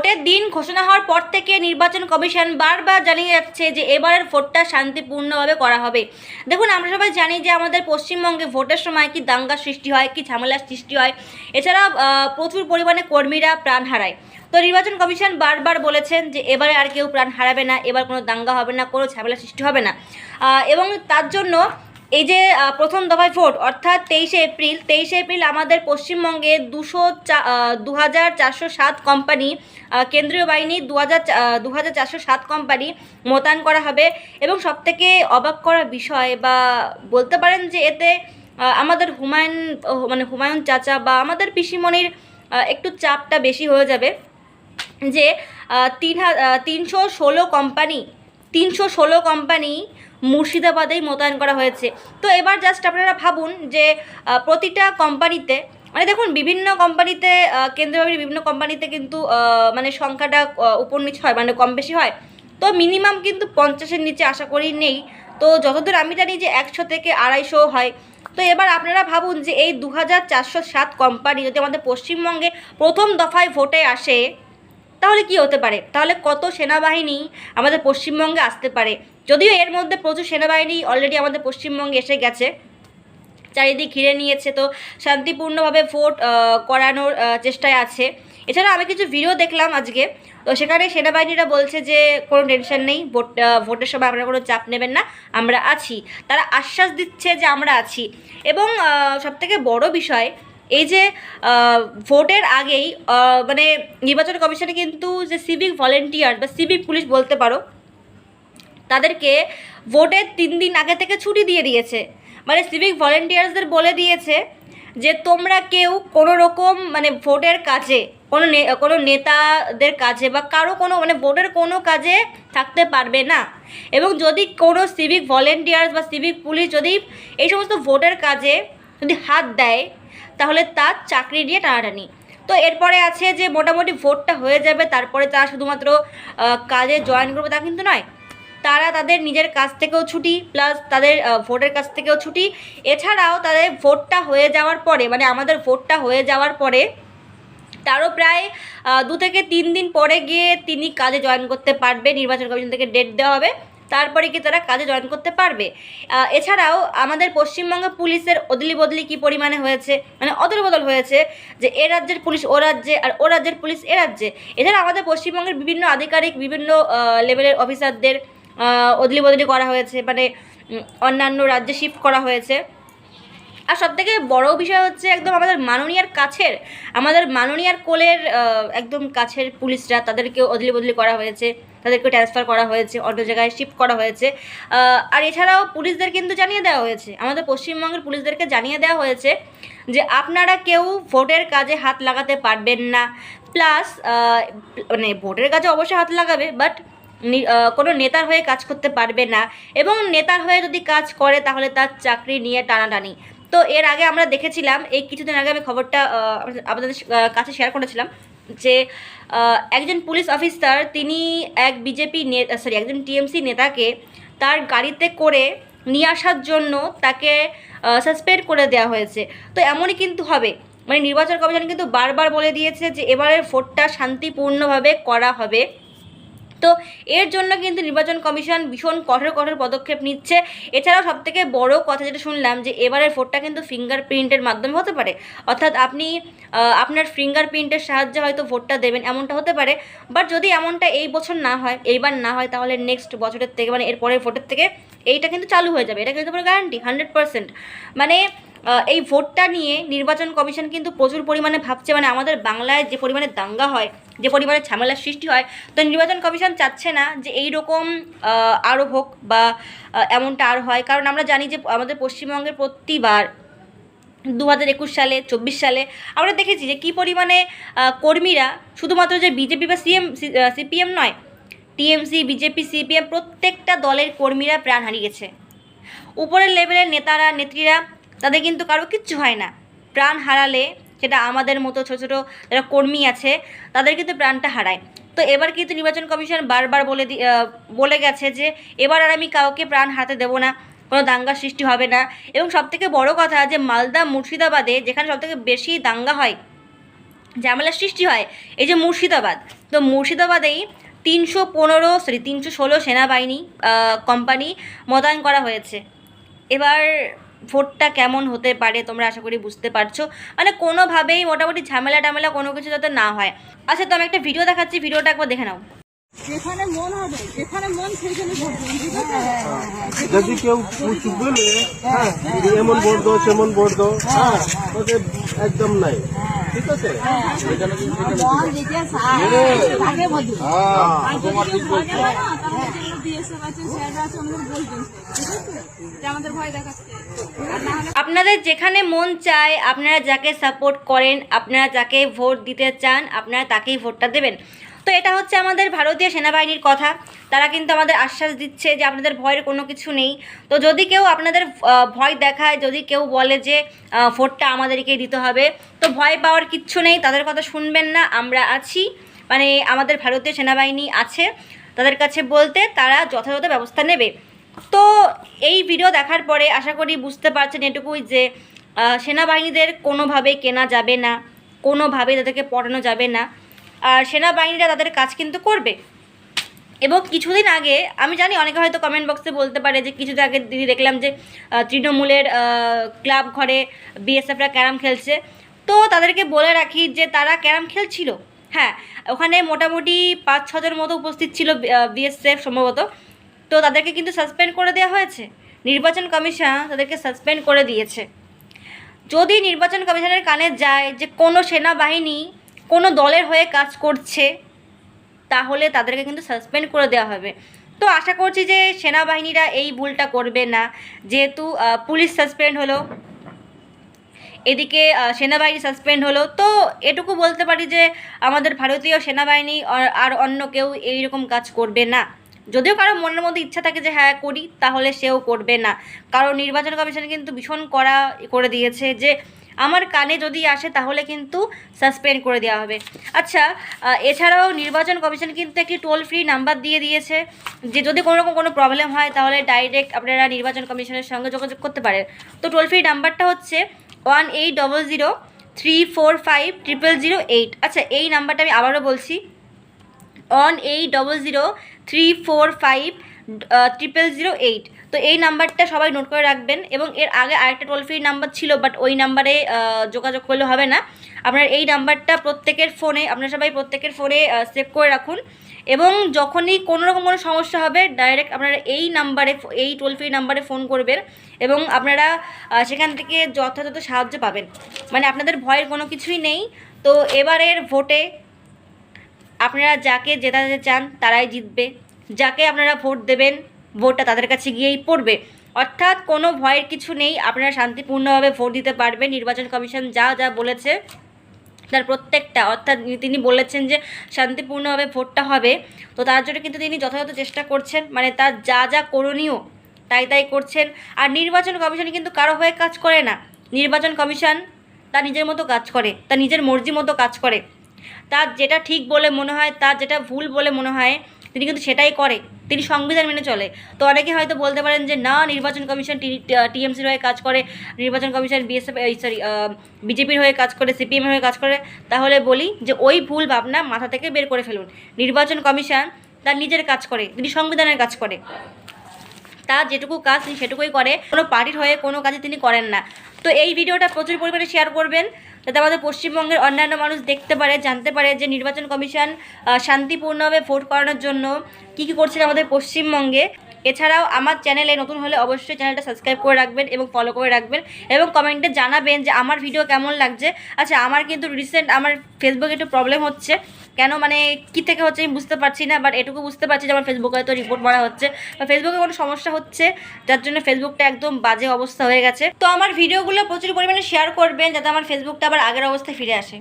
ভোটের দিন ঘোষণা হওয়ার পর থেকে নির্বাচন কমিশন বারবার জানিয়ে যাচ্ছে যে এবারের ভোটটা শান্তিপূর্ণভাবে করা হবে। দেখুন, আমরা সবাই জানি যে আমাদের পশ্চিমবঙ্গে ভোটের সময় কি দাঙ্গা সৃষ্টি হয়, কি ঝামেলার সৃষ্টি হয়, এছাড়া প্রচুর পরিমাণে কর্মীরা প্রাণ হারায়। তো নির্বাচন কমিশন বারবার বলেছেন যে এবারে আর কেউ প্রাণ হারাবে না, এবার কোনো দাঙ্গা হবে না, কোনো ঝামেলা সৃষ্টি হবে না। এবং তার জন্য এই যে প্রথম দফায় ভোট অর্থাৎ 23শে এপ্রিল আমাদের পশ্চিমবঙ্গে 2407 কোম্পানি, কেন্দ্রীয় বাহিনী 2407 কোম্পানি মোতায়েন করা হবে। এবং সবথেকে অবাক করা বিষয় বা বলতে পারেন যে এতে আমাদের হুমায়ুন চাচা বা আমাদের পিসিমণির একটু চাপটা বেশি হয়ে যাবে যে 316 কোম্পানি মুর্শিদাবাদেই মোতায়েন করা হয়েছে। তো এবার জাস্ট আপনারা ভাবুন যে প্রতিটা কোম্পানিতে, মানে দেখুন বিভিন্ন কোম্পানিতে, কেন্দ্রীয় বিভিন্ন কোম্পানিতে কিন্তু মানে সংখ্যাটা উপর নিচ হয়, মানে কম বেশি হয়। তো মিনিমাম কিন্তু 50-এর নিচে আশা করি নেই। তো যতদূর আমি জানি যে 100 থেকে 250 হয়। তো এবার আপনারা ভাবুন যে এই 2407 কোম্পানি যদি আমাদের পশ্চিমবঙ্গে প্রথম দফায় ভোটে আসে তাহলে কি হতে পারে, তাহলে কত সেনাবাহিনী আমাদের পশ্চিমবঙ্গে আসতে পারে। যদিও এর মধ্যে প্রচুর সেনাবাহিনী অলরেডি আমাদের পশ্চিমবঙ্গে এসে গেছে, চারিদিক ঘিরে নিয়েছে, তো শান্তিপূর্ণভাবে ভোট করানোর চেষ্টায় আছে। এছাড়া আমি কিছু ভিডিও দেখলাম আজকে, তো সেখানে সেনাবাহিনীরা বলছে যে কোনো টেনশন নেই, ভোটের সময় আপনারা কোনো চাপ নেবেন না, আমরা আছি। তারা আশ্বাস দিচ্ছে যে আমরা আছি। এবং সবথেকে বড় বিষয় এই যে ভোটের আগেই মানে নির্বাচন কমিশনে কিন্তু যে সিভিক ভলেন্টিয়ার বা সিভিক পুলিশ বলতে পারো, তাদেরকে ভোটের 3 দিন আগে থেকে ছুটি দিয়ে দিয়েছে। মানে সিভিক ভলেন্টিয়ার্সদের বলে দিয়েছে যে তোমরা কেউ কোনো রকম মানে ভোটের কাজে, কোনো নেতাদের কাজে বা কারো কোনো মানে ভোটের কোনো কাজে থাকতে পারবে না। এবং যদি কোনো সিভিক ভলেন্টিয়ার্স বা সিভিক পুলিশ যদি এই সমস্ত ভোটের কাজে যদি হাত দেয় তাহলে তার চাকরি নিয়ে টানাটানি। তো এরপরে আছে যে মোটামুটি ভোটটা হয়ে যাবে, তারপরে তারা শুধুমাত্র কাজে জয়েন করবে তা কিন্তু নয়, তারা তাদের নিজের কাছ থেকেও ছুটি, প্লাস তাদের ভোটের কাছ থেকেও ছুটি। এছাড়াও তাদের ভোটটা হয়ে যাওয়ার পরে, মানে আমাদের ভোটটা হয়ে যাওয়ার পরে তারও প্রায় 2 থেকে 3 দিন পরে গিয়ে তিনি কাজে জয়েন করতে পারবে। নির্বাচন কমিশন থেকে ডেট দেওয়া হবে, তারপরে কি তারা কাজে জয়েন করতে পারবে। এছাড়াও আমাদের পশ্চিমবঙ্গ পুলিশের অদলি বদলি কী পরিমাণে হয়েছে, মানে অদল বদল হয়েছে, যে এ রাজ্যের পুলিশ ও রাজ্যে আর ও রাজ্যের পুলিশ এ রাজ্যে। এছাড়া আমাদের পশ্চিমবঙ্গের বিভিন্ন আধিকারিক, বিভিন্ন লেভেলের অফিসারদের অদলি বদলি করা হয়েছে, মানে অন্যান্য রাজ্যে শিফট করা হয়েছে। আর সবথেকে বড় বিষয় হচ্ছে একদম আমাদের মাননীয়ার কোলের একদম কাছের পুলিশরা, তাদেরকেও অদলি বদলি করা হয়েছে, তাদেরকেও ট্রান্সফার করা হয়েছে, অন্য জায়গায় শিফট করা হয়েছে। আর এছাড়াও পুলিশদের কিন্তু জানিয়ে দেওয়া হয়েছে, আমাদের পশ্চিমবঙ্গের পুলিশদেরকে জানিয়ে দেওয়া হয়েছে যে আপনারা কেউ ভোটের কাজে হাত লাগাতে পারবেন না। প্লাস মানে ভোটের কাজে অবশ্যই হাত লাগাবে, বাট কোনো নেতার হয়ে কাজ করতে পারবে না। এবং নেতার হয়ে যদি কাজ করে তাহলে তার চাকরি নিয়ে টানাটানি। তো এর আগে আমরা দেখেছিলাম, এই কিছুদিন আগে আমি খবরটা আপনাদের কাছে শেয়ার করেছিলাম যে একজন পুলিশ অফিসার তিনি একজন টিএমসি নেতাকে তার গাড়িতে করে নিয়ে আসার জন্য তাকে সাসপেন্ড করে দেওয়া হয়েছে। তো এমনই কিন্তু হবে, মানে নির্বাচন কমিশন কিন্তু বারবার বলে দিয়েছে যে এবারের ভোটটা শান্তিপূর্ণভাবে করা হবে। তো এর জন্য কিন্তু নির্বাচন কমিশন ভীষণ কঠোর পদক্ষেপ নিচ্ছে। এছাড়াও সবথেকে বড় কথা যেটা শুনলাম যে এবারের ভোটটা কিন্তু ফিঙ্গারপ্রিন্টের মাধ্যমে হতে পারে, অর্থাৎ আপনি আপনার ফিঙ্গারপ্রিন্টের সাহায্যে হয়তো ভোটটা দেবেন, এমনটা হতে পারে। বাট যদি এমনটা এইবার না হয় তাহলে নেক্সট বছরের থেকে, মানে এর পরের ভোটের থেকে এইটা কিন্তু চালু হয়ে যাবে, এটা কিন্তু পুরো গ্যারান্টি 100%। মানে এই ভোটটা নিয়ে নির্বাচন কমিশন কিন্তু প্রচুর পরিমাণে ভাবছে, মানে আমাদের বাংলায় যে পরিমাণে দাঙ্গা হয়, যে পরিমাণে ঝামেলার সৃষ্টি হয়, তো নির্বাচন কমিশন চাচ্ছে না যে এই রকম আরও হোক বা এমনটা আর হয়। কারণ আমরা জানি যে আমাদের পশ্চিমবঙ্গের প্রতিবার 2021 সালে 24 সালে আমরা দেখেছি যে কী পরিমাণে কর্মীরা, শুধুমাত্র যে বিজেপি বা সিপিএম নয়, টিএমসি, বিজেপি, সিপিএম প্রত্যেকটা দলের কর্মীরা প্রাণ হারিয়েছে। উপরের লেভেলের নেতারা, নেত্রীরা, তাদের কিন্তু কারো কিচ্ছু হয় না। প্রাণ হারালে সেটা আমাদের মতো ছোটো ছোটো যারা কর্মী আছে তাদের কিন্তু প্রাণটা হারায়। তো এবার কিন্তু নির্বাচন কমিশন বারবার বলে গেছে যে এবার আর আমি কাউকে প্রাণ হারাতে দেবো না, কোনো দাঙ্গার সৃষ্টি হবে না। এবং সবথেকে বড় কথা যে মালদা মুর্শিদাবাদে যেখানে সবথেকে বেশি দাঙ্গা হয়, ঝামেলার সৃষ্টি হয় এই যে মুর্শিদাবাদ, তো মুর্শিদাবাদেই 316 সেনাবাহিনী কোম্পানি মোতায়েন করা হয়েছে। এবার ভোটটা কেমন হতে পারে তোমরা আশা করি বুঝতে পারছো, মানে কোনোভাবেই মোটামুটি ঝামেলা টামেলা কোনো কিছু যাতে না হয়। আচ্ছা, তো আমি একটা ভিডিও দেখাচ্ছি, ভিডিওটা একবার দেখে নাও। যেখানে মন হবে, যেখানে মন সেইখানে ভোট দেবেন, ঠিক আছে? যদি কেউ কিছু বলে যে এমন ভোট দাও সেমন ভোট দাও, ওদের একদম নাই, ঠিক আছে? মন যেটা চায়, তাকে ভোট দেবেন। আর যদি কেউ ভয় দেখায় না, তাহলে যেগুলো BSF আছে, স্যাররা আছে, আমাদের বলবেন, ঠিক আছে? যে আমাদের ভয় দেখাচ্ছে। আর না হলে আপনাদের যেখানে মন চায়, আপনারা যাকে সাপোর্ট করেন, আপনারা যাকে ভোট দিতে চান, আপনারা তাকেই ভোটটা দেবেন। তো এটা হচ্ছে আমাদের ভারতীয় সেনাবাহিনীর কথা। তারা কিন্তু আমাদের আশ্বাস দিচ্ছে যে আপনাদের ভয়ের কোনো কিছু নেই। তো যদি কেউ আপনাদের ভয় দেখায়, যদি কেউ বলে যে ভোটটা আমাদেরকেই দিতে হবে, তো ভয় পাওয়ার কিচ্ছু নেই, তাদের কথা শুনবেন না। আমরা আছি, মানে আমাদের ভারতীয় সেনাবাহিনী আছে, তাদের কাছে বলতে তারা যথাযথ ব্যবস্থা নেবে। তো এই ভিডিও দেখার পরে আশা করি বুঝতে পারছেন এটুকুই যে সেনাবাহিনীদের কোনোভাবেই কেনা যাবে না, কোনোভাবেই তাদেরকে পড়ানো যাবে না। আর সেনাবাহিনীরা তাদের কাজ কিন্তু করবে। এবং কিছুদিন আগে আমি জানি অনেকে হয়তো কমেন্ট বক্সে বলতে পারে যে কিছুদিন আগে দিদি দেখলাম যে তৃণমূলের ক্লাব ঘরে বিএসএফরা ক্যারাম খেলছে। তো তাদেরকে বলে রাখি যে তারা ক্যারাম খেলছিল, হ্যাঁ, ওখানে মোটামুটি 5-6 জন মতো উপস্থিত ছিল বিএসএফ সম্ভবত। তো তাদেরকে কিন্তু সাসপেন্ড করে দেওয়া হয়েছে, নির্বাচন কমিশন তাদেরকে সাসপেন্ড করে দিয়েছে। যদি নির্বাচন কমিশনের কানে যায় যে কোনো সেনাবাহিনী কোনো দলের হয়ে কাজ করছে, তাহলে তাদেরকে কিন্তু সাসপেন্ড করে দেওয়া হবে। তো আশা করছি যে সেনাবাহিনীরা এই ভুলটা করবে না। যেহেতু পুলিশ সাসপেন্ড হলো, এদিকে সেনাবাহিনী সাসপেন্ড হলো, তো এটুকু বলতে পারি যে আমাদের ভারতীয় সেনাবাহিনী আর অন্য কেউ এইরকম কাজ করবে না। যদিও কারো মনের মধ্যে ইচ্ছা থাকে যে হ্যাঁ করি, তাহলে সেও করবে না। কারণ নির্বাচন কমিশন কিন্তু ভীষণ কড়া করে দিয়েছে যে আমার কানে যদি আসে তাহলে কিন্তু সাসপেন্ড করে দেওয়া হবে। আচ্ছা, এছাড়াও নির্বাচন কমিশন কিন্তু একটি টোল ফ্রি নাম্বার দিয়ে দিয়েছে যে যদি কোনো রকম কোনো প্রবলেম হয় তাহলে ডাইরেক্ট আপনারা নির্বাচন কমিশনের সঙ্গে যোগাযোগ করতে পারেন। তো টোল ফ্রি নাম্বারটা হচ্ছে 1800-345-008। আচ্ছা, এই নাম্বারটা আমি আবারও বলছি, 1800-345-008। তো এই নাম্বারটা সবাই নোট করে রাখবেন। এবং এর আগে আরেকটা টোল ফ্রি নাম্বার ছিল, বাট ওই নাম্বারে যোগাযোগ করলে হবে না। আপনার এই নাম্বারটা প্রত্যেকের ফোনে, আপনারা সবাই প্রত্যেকের ফোনে সেভ করে রাখুন। এবং যখনই কোনো রকম কোনো সমস্যা হবে ডাইরেক্ট আপনারা এই নাম্বারে, এই টোল ফ্রি নাম্বারে ফোন করবেন এবং আপনারা সেখান থেকে যথাযথ সাহায্য পাবেন। মানে আপনাদের ভয়ের কোনো কিছুই নেই। তো এবারের ভোটে আপনারা যাকে জেতাতে চান তারাই জিতবে, যাকে আপনারা ভোট দেবেন ভোটটা তাদের কাছে গিয়েই পড়বে। অর্থাৎ কোনো ভয়ের কিছু নেই, আপনারা শান্তিপূর্ণভাবে ভোট দিতে পারবেন। নির্বাচন কমিশন যা যা বলেছে তার প্রত্যেকটা, অর্থাৎ তিনি বলেছেন যে শান্তিপূর্ণভাবে ভোটটা হবে, তো তার জন্য কিন্তু তিনি যথাযথ চেষ্টা করছেন, মানে তার যা যা করণীয় তাই করছেন। আর নির্বাচন কমিশন কিন্তু কারো হয়ে কাজ করে না, নির্বাচন কমিশন তার নিজের মতো কাজ করে, তার নিজের মর্জি মতো কাজ করে। তার যেটা ঠিক বলে মনে হয়, তার যেটা ভুল বলে মনে হয়, তিনি কিন্তু সেটাই করে, তিনি সংবিধান মেনে চলে। তো অনেকে হয়তো বলতে পারেন যে না, নির্বাচন কমিশন টিএমসির হয়ে কাজ করে, নির্বাচন কমিশন বিজেপির হয়ে কাজ করে, সিপিএমের হয়ে কাজ করে। তাহলে বলি যে ওই ভুল ভাবনা মাথা থেকে বের করে ফেলুন। নির্বাচন কমিশন তার নিজের কাজ করে, তিনি সংবিধানের কাজ করে, তার যেটুকু কাজ তিনি সেটুকুই করে, কোনো পার্টির হয়ে কোনো কাজে তিনি করেন না। তো এই ভিডিওটা প্রচুর পরিমাণে শেয়ার করবেন যাতে আমাদের পশ্চিমবঙ্গের অন্যান্য মানুষ দেখতে পারে, জানতে পারে যে নির্বাচন কমিশন শান্তিপূর্ণভাবে ভোট করানোর জন্য কী কী করছে আমাদের পশ্চিমবঙ্গে। এছাড়াও আমার চ্যানেলে নতুন হলে অবশ্যই চ্যানেলটা সাবস্ক্রাইব করে রাখবেন এবং ফলো করে রাখবেন এবং কমেন্টে জানাবেন যে আমার ভিডিও কেমন লাগছে। আচ্ছা, আমার কিন্তু রিসেন্ট আমার ফেসবুকে একটু প্রবলেম হচ্ছে, কেন মানে কী থেকে হচ্ছে আমি বুঝতে পারছি না, বাট এটুকু বুঝতে পারছি যে আমার ফেসবুকে হয়তো রিপোর্ট মারা হচ্ছে বা ফেসবুকে কোনো সমস্যা হচ্ছে, যার জন্য ফেসবুকটা একদম বাজে অবস্থা হয়ে গেছে। তো আমার ভিডিওগুলো প্রচুর পরিমাণে শেয়ার করবেন যাতে আমার ফেসবুকটা আবার আগের অবস্থায় ফিরে আসে।